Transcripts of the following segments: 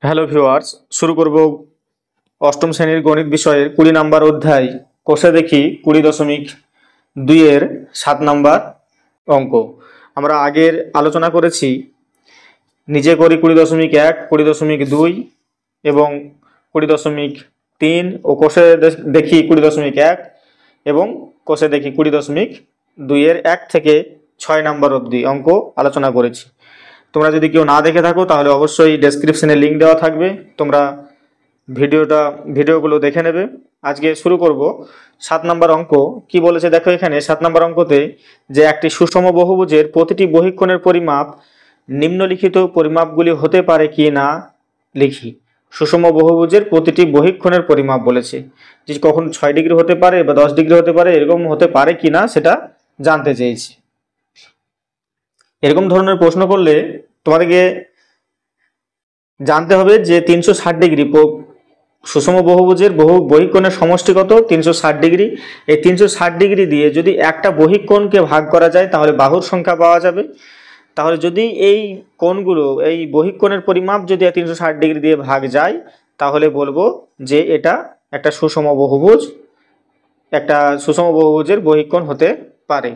Hello viewers, শুরু করব অষ্টম শ্রেণীর গণিত বিষয়ের 20 নম্বর অধ্যায়। কোষে দেখি 20.2 এর 7 নম্বর অঙ্ক। আমরা আগের আলোচনা করেছি নিজে করি 20.1, 20.2 এবং 20.3 ও কোষে দেখি 20.1 এবং কোষে দেখি 20.2 এর 1 থেকে 6 নম্বর অবধি অঙ্ক আলোচনা করেছি। তোমরা যদি কেউ না দেখে থাকো তাহলে অবশ্যই ডেসক্রিপশনে লিঙ্ক দেওয়া থাকবে, তোমরা ভিডিওগুলো দেখে নেবে। আজকে শুরু করব 7 নম্বর অঙ্ক। কি বলেছে দেখো এখানে 7 নম্বর অঙ্কতে, যে একটি সুষম বহুভুজের প্রতিটি বহিঃকোণের পরিমাপ নিম্নলিখিত পরিমাপগুলি হতে পারে কি না লিখি। সুষম বহুভুজের প্রতিটি বহিঃকোণের পরিমাপ বলেছে, যে কখন 6 ডিগ্রি হতে পারে বা 10 ডিগ্রি হতে পারে, এরকম হতে পারে কি না সেটা জানতে চেয়েছি। এরকম ধরনের প্রশ্ন করলে তোমাদেরকে জানতে হবে যে 360 ডিগ্রি সুষম বহুভুজের বহিঃকোণের সমষ্টি কত, 360 ডিগ্রি। এই 360 ডিগ্রি দিয়ে যদি একটা বহিঃকোণকে ভাগ করা যায় তাহলে বাহুর সংখ্যা পাওয়া যাবে। তাহলে যদি এই কোণগুলো, এই বহিঃকোণের পরিমাপ যদি 360 ডিগ্রি দিয়ে ভাগ যায় তাহলে বলবো যে এটা একটা সুষম বহুভুজ, একটা সুষম বহুভুজের বহিঃকোণ হতে পারে।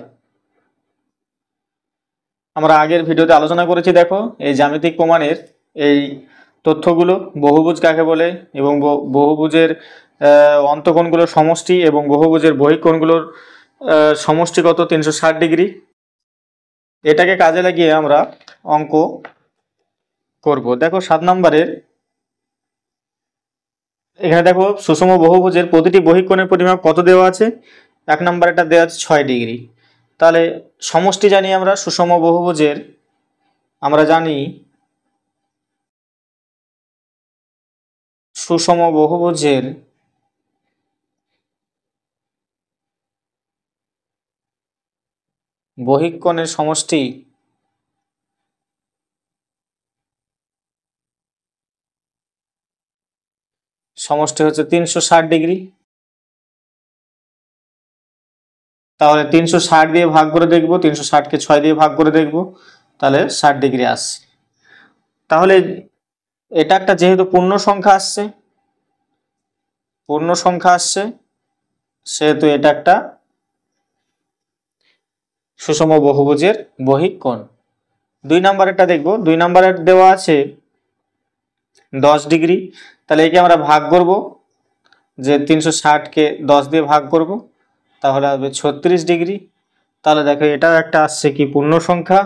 আমরা আগের ভিডিওতে আলোচনা করেছি, দেখো এই জ্যামিতিক প্রমাণের এই তথ্যগুলো, বহুভুজ কাকে বলে এবং বহুভুজের অন্তঃকোণগুলোর সমষ্টি এবং বহুভুজের বহিঃকোণগুলোর সমষ্টি কত, 360 ডিগ্রি। এটাকে কাজে লাগিয়ে আমরা অঙ্ক করব। দেখো 7 নম্বরের এখানে দেখো সুষম বহুভুজের প্রতিটি বহিঃকোণের পরিমাপ কত দেওয়া আছে। 1 নম্বরে এটা দেওয়া আছে 6 ডিগ্রি। তাহলে সমষ্টি জানি আমরা সুষম বহুভুজের, আমরা জানি সুষম বহুভুজের বহিঃকোণের সমষ্টি হচ্ছে 360 ডিগ্রি। তাহলে 360 দিয়ে ভাগ করে দেখব, 360কে 6 দিয়ে ভাগ করে দেখব, তাহলে 60 ডিগ্রি আসছে। তাহলে এটা একটা যেহেতু পূর্ণ সংখ্যা আসছে সেহেতু এটা একটা সুষম বহুভুজের বহিঃকোণ। 2 নম্বরেরটা দেখব। 2 নম্বরের দেওয়া আছে 10 ডিগ্রি। তাহলে একে আমরা ভাগ করব, যে 360কে 10 দিয়ে ভাগ করব, তাহলে হবে 36 ডিগ্রি। তাহলে দেখো এটাও একটা আসছে কি পূর্ণ সংখ্যা,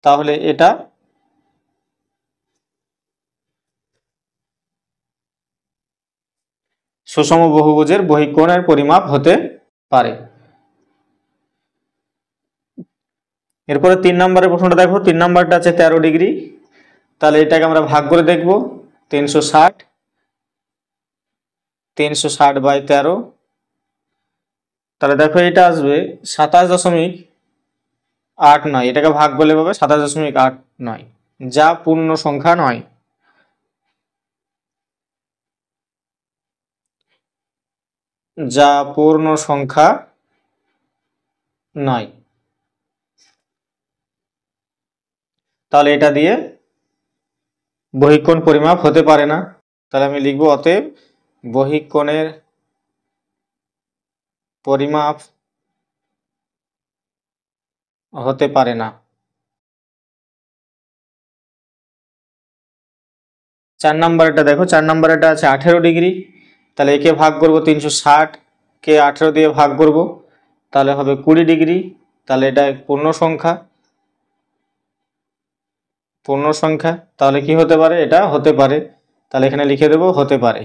তাহলে এটা সুষম বহুভুজের বহিঃকোণের পরিমাপ হতে পারে। এরপরে 3 নম্বরের প্রশ্নটা দেখো। 3 নম্বরটা আছে 13 ডিগ্রি। তাহলে এটাকে আমরা ভাগ করে দেখব, 360 বাই 13। তাহলে দেখো এটা আসবে 27.89। এটাকে ভাগ করলে পাবে 27.89, যা পূর্ণ সংখ্যা নয়। যা পূর্ণ সংখ্যা নয়। তাহলে এটা দিয়ে বহিঃকোণ পরিমাপ হতে পারে না। তাহলে আমি লিখব অতএব বহিঃকোণের পরিমাপ হতে পারে না। 4 নম্বরটা দেখো। 4 নম্বরটা আছে 18 ডিগ্রি। তাহলে একে ভাগ করব, 360কে 18 দিয়ে ভাগ করব, তাহলে হবে 20 ডিগ্রি। তাহলে এটা পূর্ণ সংখ্যা। তাহলে কি হতে পারে, এটা হতে পারে। তাহলে এখানে লিখে দেব হতে পারে।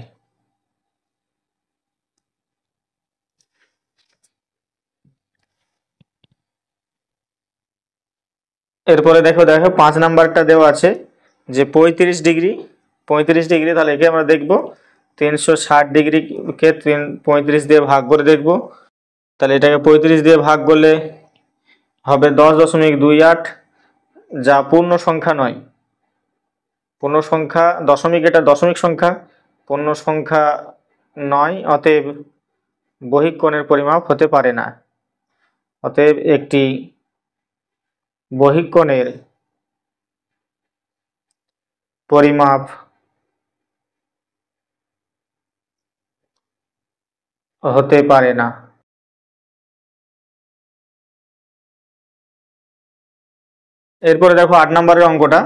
এরপরে দেখো 5 নাম্বারটা দেওয়া আছে যে 35 ডিগ্রি। তাহলে একে আমরা দেখব 360 ডিগ্রিকে 35 দিয়ে ভাগ করে দেখব। তাহলে এটাকে 35 দিয়ে ভাগ করলে হবে 10.28, যা পূর্ণ সংখ্যা নয়। পূর্ণ সংখ্যা দশমিক, এটা দশমিক সংখ্যা, পূর্ণ সংখ্যা নয়। অতএব বহিঃকোণের পরিমাপ হতে পারে না। অতএব একটি বহিঃকোণের পরিমাপ হতে পারে না। এরপরে দেখো 8 নম্বরের অঙ্কটা,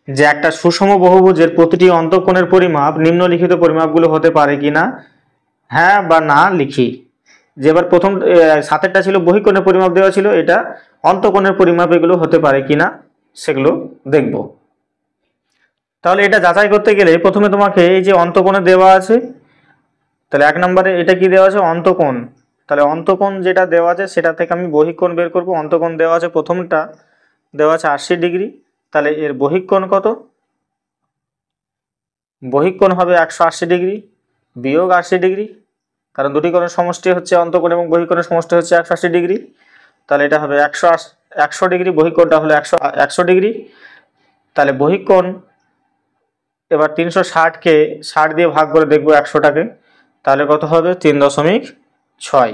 যে একটা সুষম বহুভুজের প্রতিটি অন্তঃকোণের পরিমাপ নিম্নলিখিত পরিমাপগুলো হতে পারে কিনা হ্যাঁ বা না লিখি। যে এবার প্রথম 7এরটা ছিল বহিঃকোণের পরিমাপ দেওয়া ছিল, এটা অন্তঃকোণের পরিমাপ এগুলো হতে পারে কিনা সেগুলো দেখব। তাহলে এটা যাচাই করতে গেলে প্রথমে তোমাকে এই যে অন্তঃকোণে দেওয়া আছে, তাহলে 1 নম্বরে এটা কি দেওয়া আছে অন্তঃকোণ, তাহলে অন্তঃকোণ যেটা দেওয়া আছে সেটা থেকে আমি বহিঃকোণ বের করব। অন্তঃকোণ দেওয়া আছে প্রথমটা দেওয়া আছে 80 ডিগ্রি, তাহলে এর বহিঃকোণ কত, বহিঃকোণ হবে 180 ডিগ্রি বিয়োগ 80 ডিগ্রি, কারণ দুটি কোণের সমষ্টি হচ্ছে অন্তঃকোণ এবং বহিঃকোণের সমষ্টি হচ্ছে 180 ডিগ্রি, তাহলে এটা হবে 100 ডিগ্রি, বহিঃকোণটা হলো 100 ডিগ্রি। তাহলে বহিঃকোণ এবার 360কে 60 দিয়ে ভাগ করে দেখবো 100টাকে, তাহলে কত হবে 3.6।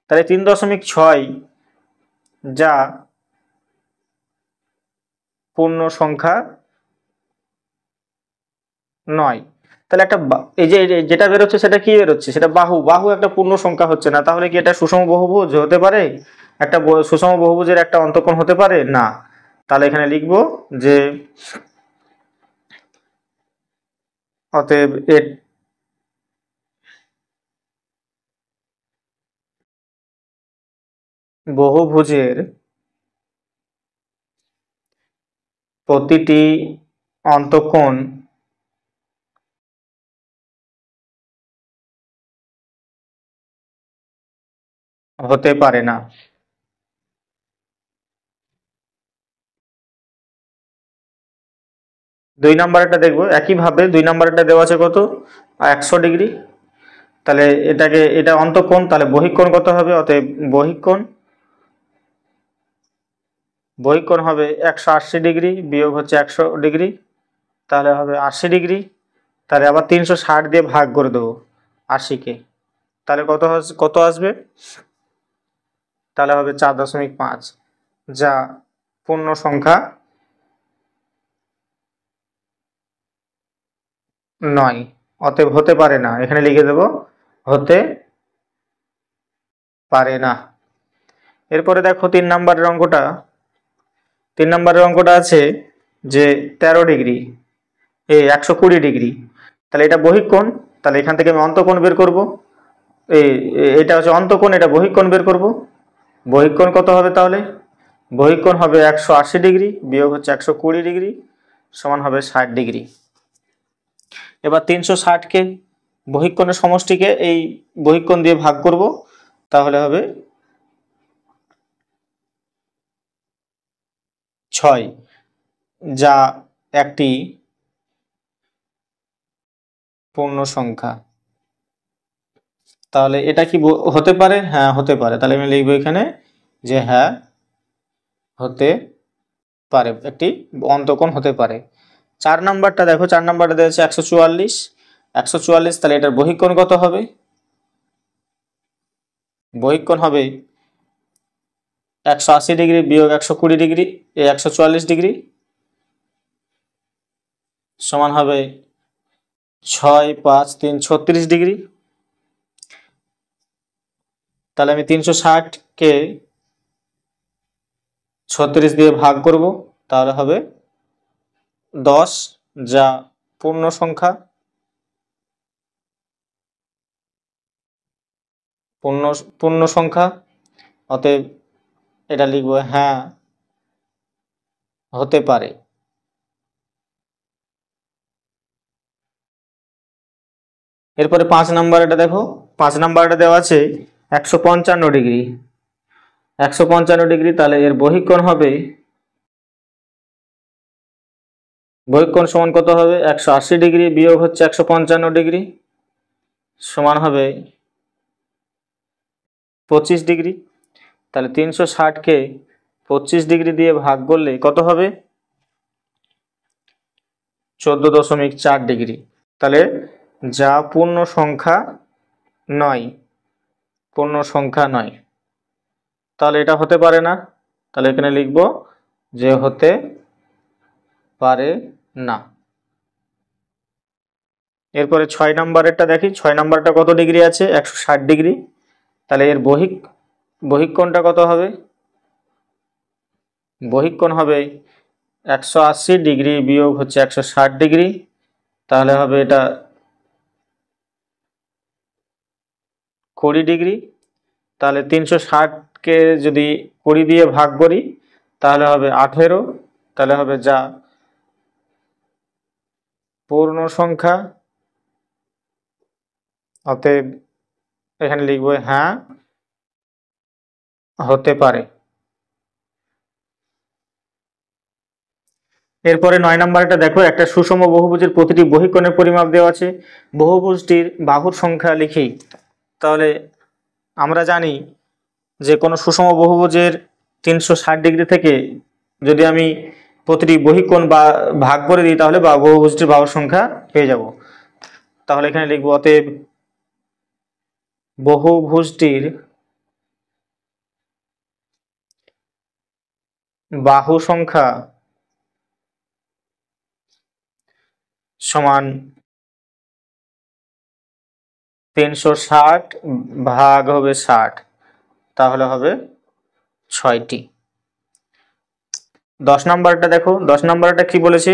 তাহলে 3.6 যা পূর্ণ সংখ্যা নয়। তাহলে একটা এই যে যেটা বেরোচ্ছে সেটা কি বেরোচ্ছে, সেটা বাহু, বাহু একটা পূর্ণ সংখ্যা হচ্ছে না, তাহলে কি এটা সুষম বহুভুজ হতে পারে, একটা সুষম বহুভুজের একটা অন্তঃকোণ হতে পারে না। তাহলে এখানে লিখব যে অতএব এর বহুভুজের প্রতিটি অন্তঃকোণ হতে পারে না। 2 নম্বরটা দেখবো একইভাবে, 2 নম্বরটা দেওয়া আছে কত 100 ডিগ্রি, তাহলে এটা অন্তঃকোণ, তাহলে বহিঃকোণ কত হবে, অতএব বহিঃকোণ হবে 180 ডিগ্রি বিয়োগ হচ্ছে 100 ডিগ্রি, তাহলে হবে 80 ডিগ্রি। তাহলে আবার 360 দিয়ে ভাগ করে দেবো 80কে, তাহলে কত আসবে, তাহলে হবে 4.5, যা পূর্ণ সংখ্যা নয়, অতএব হতে পারে না। এখানে লিখে দেব হতে পারে না। এরপরে দেখো 3 নম্বরের অঙ্কটা, 3 নম্বরের অঙ্কটা আছে যে 13 ডিগ্রি 120 ডিগ্রি, তাহলে এটা বহিঃকোণ, তাহলে এখান থেকে আমি অন্তঃকোণ বের করব। এটা হচ্ছে অন্তঃকোণ, এটা বহিঃকোণ বের করব। বহিঃকোণ কত হবে, তাহলে বহিঃকোণ হবে 180 ডিগ্রি বিয়োগ হচ্ছে 120 ডিগ্রি সমান হবে 60 ডিগ্রি। এবার 360কে বহিঃকোণের সমষ্টিকে এই বহিঃকোণ দিয়ে ভাগ করব, তাহলে হবে 6, যা একটি পূর্ণ সংখ্যা। তাহলে এটা কি হতে পারে, হ্যাঁ হতে পারে, তাহলে আমি লিখবো এখানে যে হ্যাঁ হতে পারে, একটি অন্তঃকোণ হতে পারে। 4 নম্বরটা দেখো, 4 নম্বরটা দেওয়া আছে 144, তাহলে এটার বহিঃকোণ কত হবে, বহিঃকোণ হবে 180 ডিগ্রি বিয়োগ 120 ডিগ্রি, 144 ডিগ্রি সমান হবে 6, 5, 3, 36 ডিগ্রি। তাহলে আমি 360কে 36 দিয়ে ভাগ করব, তাহলে হবে 10, যা পূর্ণ সংখ্যা, পূর্ণ সংখ্যা, অতএব এটা লিখবো হ্যাঁ হতে পারে। এরপরে 5 নাম্বার এটা দেখো, 5 নাম্বারটা দেওয়া আছে 155 ডিগ্রি, 155 ডিগ্রি, তাহলে এর বহিঃকোণ হবে, বহিঃকোণ সমান কত হবে 180 ডিগ্রি বিয়োগ হচ্ছে 155 ডিগ্রি সমান হবে 25 ডিগ্রি। তাহলে 360কে 25 ডিগ্রি দিয়ে ভাগ করলে কত হবে 14.4 ডিগ্রি, তাহলে যা পূর্ণ সংখ্যা নয়, পূর্ণ সংখ্যা নয়, তাহলে এটা হতে পারে না। তাহলে এখানে লিখব যে হতে পারে না। এরপরে 6 নম্বরেরটা দেখি, 6 নম্বরটা কত ডিগ্রি আছে, 160 ডিগ্রি। তাহলে এর বহিক কোণটা কত হবে, বহিক কোণ হবে 180 ডিগ্রি বিয়োগ হচ্ছে 160 ডিগ্রি, তাহলে হবে এটা 20 ডিগ্রি। তাহলে 360কে যদি 20 দিয়ে ভাগ করি তাহলে হবে 18, তাহলে হবে যা পূর্ণ সংখ্যা। অতএব এখানে লিখবো হ্যাঁ হতে পারে। এরপরে 9 নম্বরটা দেখো, একটা সুষম বহুভুজের প্রতিটি বহিকোণের পরিমাপ দেওয়া আছে, বহুভুজটির বাহুর সংখ্যা লিখি। তাহলে আমরা জানি যে কোনো সুষম বহুভুজের 360 ডিগ্রি থেকে যদি আমি প্রতিটি বহিকোণ বা ভাগ করে দিই তাহলে বহুভুজটির বাহুর সংখ্যা পেয়ে যাব। তাহলে এখানে লিখব অতএব বহুভুজটির বাহু সংখ্যা সমান 360 ভাগ হবে 60, তাহলে হবে 6টি। 10 নম্বরটা দেখো, 10 নম্বরটা কি বলেছে,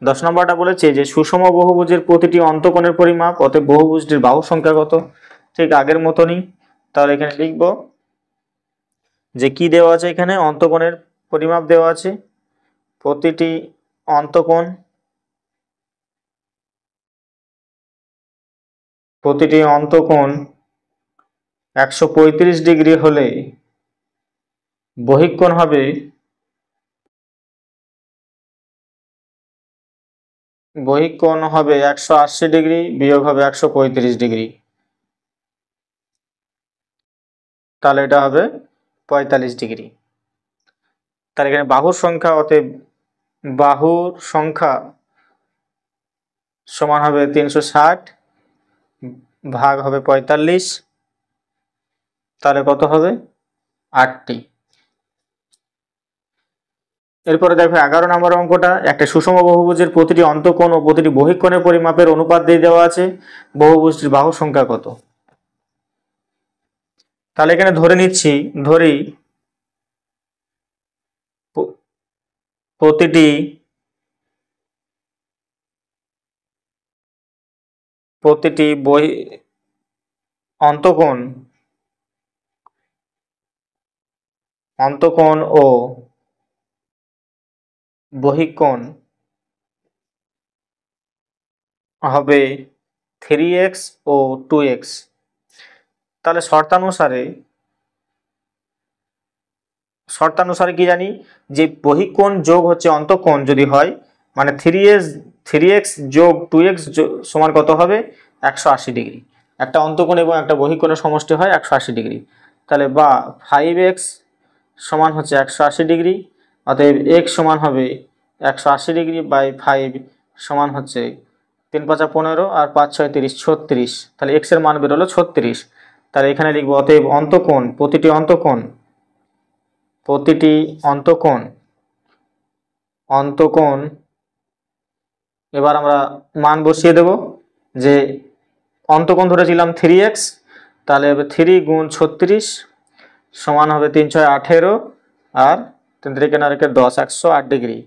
10 নম্বরটা বলেছে যে সুষম বহুভুজের প্রতিটি অন্তকোণের পরিমাপ, অতএব বহুভুজটির বাহু সংখ্যা কত, ঠিক আগের মতনই। তাহলে এখানে লিখব যে কি দেওয়া আছে, এখানে অন্তকোণের পরিমাপ দেওয়া আছে, প্রতিটি অন্তকোণ 135 ডিগ্রি হলে বহিকোণ হবে 180 ডিগ্রি বিয়োগ হবে 135 ডিগ্রি, তাহলে এটা হবে 45 ডিগ্রি। তাহলে এখানে বাহুর সংখ্যা, অতএব বাহুর সংখ্যা সমান হবে 360 ভাগ হবে 45, তাহলে কত হবে 8টি। এরপরে দেখো 11 নম্বর অঙ্কটা, একটা সুষম বহুভুজের প্রতিটি অন্তকোণ ও প্রতিটি বহিকোণের পরিমাপের অনুপাত দিয়ে দেওয়া আছে, বহুভুজটির বাহুর সংখ্যা কত। তাহলে এখানে ধরে নিচ্ছি, ধরি প্রতিটি অন্তকোণ ও বহিকোণ হবে 3x ও 2x। তাহলে শর্তানুসারে কি জানি যে বহিকোণ যোগ হচ্ছে অন্তকোণ যদি হয়, মানে 3x যোগ 2x সমান কত হবে 180 ডিগ্রি। একটা অন্তকোণ এবং একটা বহিকোণের সমষ্টি হয় 180 ডিগ্রি। তাহলে বা 5x সমান হচ্ছে 180 ডিগ্রি, অতএব x সমান হবে 180 ডিগ্রি বাই 5 সমান হচ্ছে 3 5 15 আর 5 6 30 36, তাহলে x এর মান বেরোলো 36। তাহলে এখানে লিখবো অতএব প্রতিটি অন্তকোণ এবার আমরা মান বসিয়ে দেব, যে অন্তকোণ ধরেছিলাম 3x, তাহলে হবে 3 গুণ 36 সমান হবে 3 6 18 আর 3 3 রেখে 10, 108 ডিগ্রি।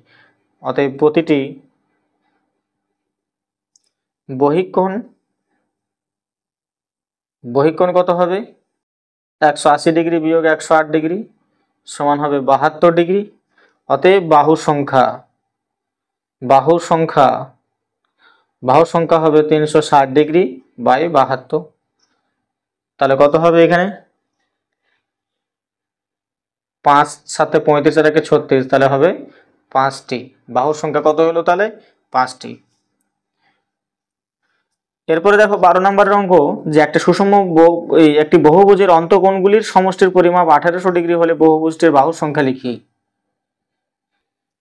অতএব প্রতিটি বহিকোণ কত হবে 180 ডিগ্রি বিয়োগ 108 ডিগ্রি সমান হবে 72 ডিগ্রি। অতএব বাহুর সংখ্যা হবে 360 ডিগ্রি বাই 72। তাহলে কত হবে এখানে 5 7 35 আর 36, তাহলে হবে 5টি। বাহুর সংখ্যা কত হলো তাহলে 5টি। এরপরে দেখো 12 নম্বরের অঙ্ক, যে একটা একটি বহুভুজের অন্তকোণগুলির সমষ্টির পরিমাপ 1800 ডিগ্রি হলে বহুভুজটির বাহুর সংখ্যা লিখি।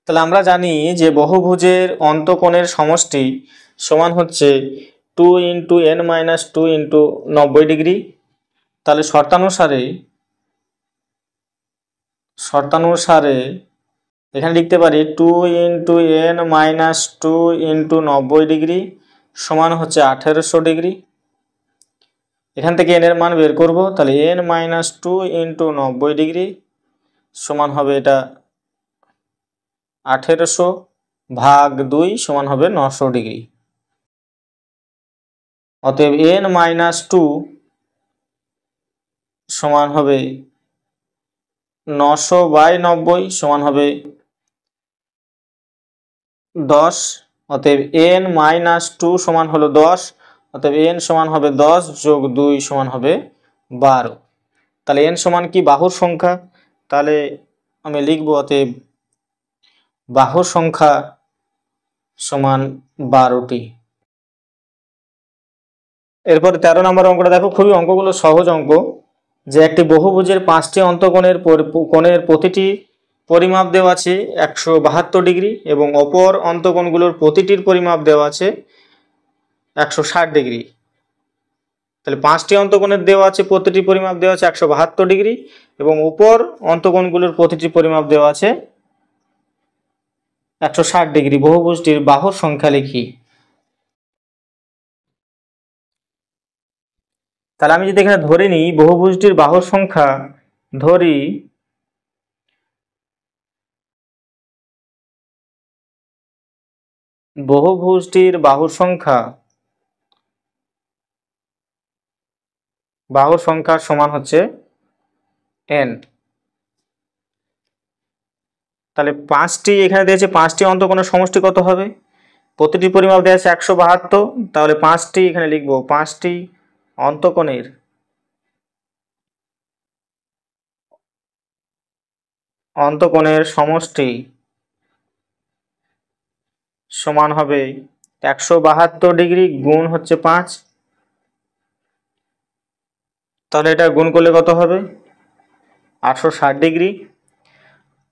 তাহলে আমরা জানি যে বহুভুজের অন্তকোণের সমষ্টি সমান হচ্ছে 2 × n-2 × 90 ডিগ্রি। তাহলে শর্তানুসারে এখানে লিখতে পারি 2 × n-2 × 90 ডিগ্রি সমান হচ্ছে 1800 ডিগ্রি। এখান থেকে n এর মান বের করব, তাহলে n-2 ইন্টু 90 ডিগ্রি সমান হবে এটা 1800 ভাগ 2 সমান হবে 900 ডিগ্রি। অতএব n-2 সমান হবে 900/90 সমান হবে 10। অতএব n-2 সমান হলো 10। অতএব n সমান হবে 10 যোগ 2 সমান হবে 12। তাহলে n সমান কি? বাহুর সংখ্যা। তাহলে আমি লিখব অতএব বাহুর সংখ্যা সমান 12টি। এরপর 13 নম্বর অঙ্কটা দেখো, খুবই অঙ্কগুলো সহজ অঙ্ক। যে একটি বহুভুজের 5টি অন্তকোণের কোণের প্রতিটি পরিমাপ দেওয়া আছে 172 ডিগ্রি এবং অপর অন্তকোণগুলোর প্রতিটির পরিমাপ দেওয়া আছে 160 ডিগ্রি। তাহলে 5টি অন্তকোণের দেওয়া আছে, প্রতিটি পরিমাপ দেওয়া আছে 172 ডিগ্রি এবং উপর অন্তকোণগুলোর প্রতিটি পরিমাপ দেওয়া আছে 160 ডিগ্রি। বহুভুজটির বাহুর সংখ্যা লিখি। তাহলে আমি যদি এখানে ধরে নিই বহুভুজটির বাহুর সংখ্যা, ধরি বহুভুজটির বাহুর সংখ্যা সমান হচ্ছে n। তাহলে 5টি এখানে দিয়েছে, 5টি অন্তকোণের সমষ্টি কত হবে? প্রতিটি পরিমাপ দেওয়া আছে 172, তাহলে 5টি এখানে লিখব, 5টি অন্তকোণের সমষ্টি সমান হবে 172 ডিগ্রি গুণ হচ্ছে 5। তাহলে এটা গুণ করলে কত হবে? 860 ডিগ্রি।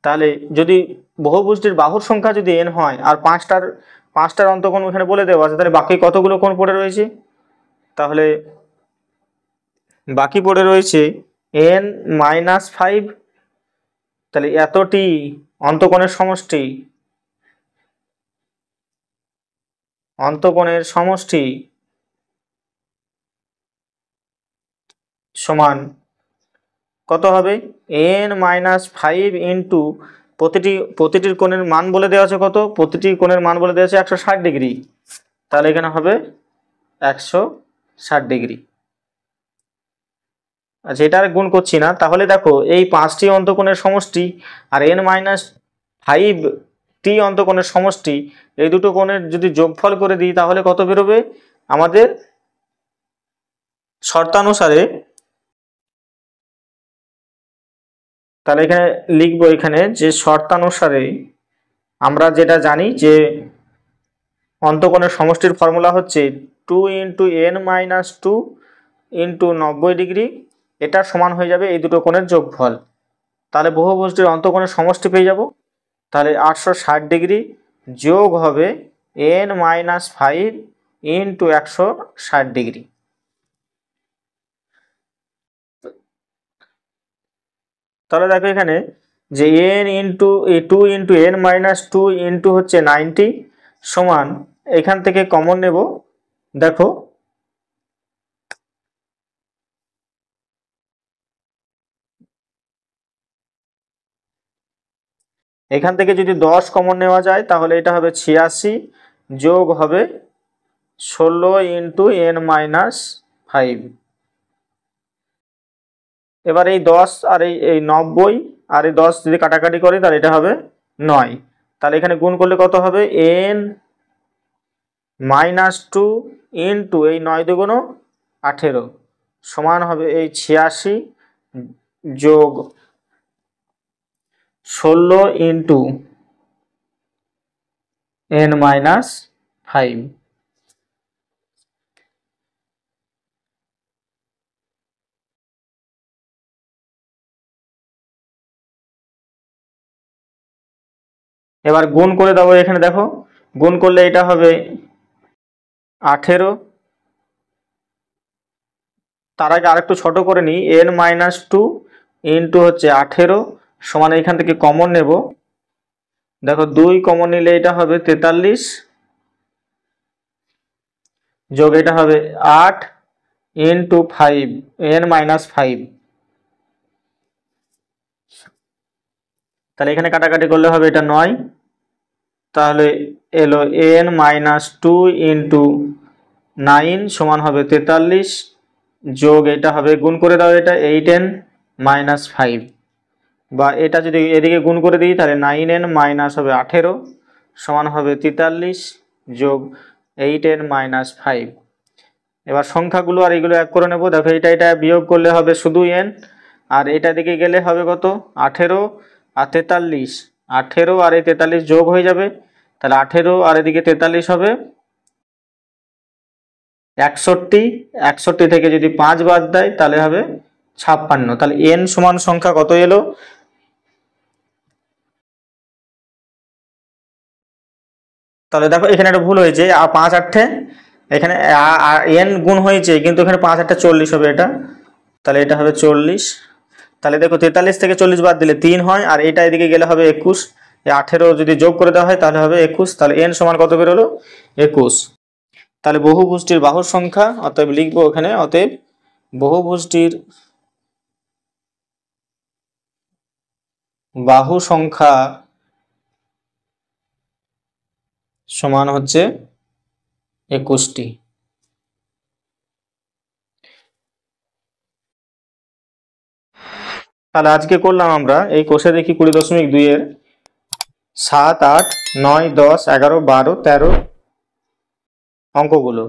তাহলে যদি বহুভুজটির বাহুর সংখ্যা যদি n হয় আর পাঁচটার অন্তকোণ এখানে বলে দেওয়া আছে, তাহলে বাকি কতগুলো কোণ পড়ে রয়েছে? তাহলে বাকি পড়ে রয়েছে n-5। তাহলে এতটি অন্তকোণের সমষ্টি সমান কত হবে? n-5 ইন্টু প্রতিটির কোণের মান বলে দেওয়া আছে কত? প্রতিটি কোণের মান বলে দেওয়া আছে 160 ডিগ্রি। তাহলে এখানে হবে 160 ডিগ্রি। আচ্ছা, এটা আর গুণ করছি না। তাহলে দেখো এই 5টি অন্তকোণের সমষ্টি আর n-5টি অন্তকোণের সমষ্টি, এই দুটো কোণের যদি যোগফল করে দিই তাহলে কত বেরোবে? আমাদের শর্তানুসারে, তাহলে এখানে লিখবো এখানে যে শর্তানুসারে আমরা যেটা জানি যে অন্তকোণের সমষ্টির ফর্মুলা হচ্ছে 2 ইন্টু n-2 ইন্টু 90 ডিগ্রি, এটা সমান হয়ে যাবে এই দুটো কোণের যোগফল। তাহলে বহুভুজটির অন্তকোণের সমষ্টি পেয়ে যাব। তাহলে 860 ডিগ্রি যোগ হবে n-5 ইন্টু 160 ডিগ্রি। তাহলে দেখো এখানে যে টু ইন্টু n-2 ইন্টু হচ্ছে 90 সমান, এখান থেকে কমন নেব। দেখো এখান থেকে যদি 10 কমন নেওয়া যায় তাহলে এটা হবে 86 যোগ হবে 16 ইন্টু n-5। এবার এই 10 আর এই 90 আর এই 10 যদি কাটাকাটি করি তাহলে এটা হবে 9। তাহলে এখানে গুণ করলে কত হবে? n-2 ইন্টু এই 9 দুগুণ 18 সমান হবে এই 86 যোগ 16 ইন্টু n-5। এবার গুণ করে দেবো। এখানে দেখো গুণ করলে এটা হবে 18। তার আগে আরেকটু ছোট করে নিই, n-2 ইন্টু হচ্ছে 18 সমান, এখান থেকে কমন নেব। দেখো 2 কমন নিলে এটা হবে 43 যোগ এটা হবে 8 ইন্টু 5 n-5। তাহলে এখানে কাটাকাটি করলে হবে এটা 9, তাহলে এলো n-2 ইন্টু 9 সমান হবে 43, যোগ এটা হবে গুণ করে দাও এটা 8n-5, বা এটা যদি এদিকে গুণ করে দিই তাহলে 9n মাইনাস হবে 18 সমান হবে 43 যোগ 8n-5। এবার সংখ্যাগুলো আর এগুলো এক করে নেব। দেখো এটা বিয়োগ করলে হবে শুধু n, আর এটা দিকে গেলে হবে কত 18 আর 43, 18 আর এই 43 যোগ হয়ে যাবে, তাহলে 18 আর এদিকে 43 হবে 61, 61 থেকে যদি 5 বাদ দেয় তাহলে হবে 56। তাহলে n সমান সংখ্যা কত এলো? তাহলে দেখো এখানে একটা ভুল হয়েছে, 5 8 এখানে n গুণ হয়েছে কিন্তু এখানে 5 8 40 হবে এটা, তাহলে এটা হবে 40। তাহলে দেখো 43 থেকে 40 বাদ দিলে 3 হয়, আর এটা এদিকে গেলে হবে 21, 18 যদি যোগ করে দেওয়া হয় তাহলে হবে 21। তাহলে n সমান কত বেরোলো? 21। তাহলে বহুভুজটির বাহুর সংখ্যা, অতএব লিখবো এখানে, অতএব বহুভুজটির বাহু সংখ্যা সমান হচ্ছে 21টি। তাহলে আজকে করলাম আমরা এই কোষে দেখি 20.2 এর 7, 8, 9, 10, 11, 12, 13 অঙ্কগুলো।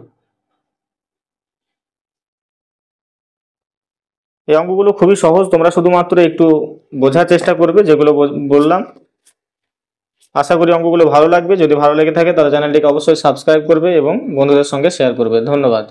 এই অঙ্কগুলো খুবই সহজ, তোমরা শুধুমাত্র একটু বোঝার চেষ্টা করবে যেগুলো বললাম। আশা করি অঙ্কগুলো ভালো লাগবে। যদি ভালো লেগে থাকে তাহলে চ্যানেলটিকে অবশ্যই সাবস্ক্রাইব করবে এবং বন্ধুদের সঙ্গে শেয়ার করবে। ধন্যবাদ।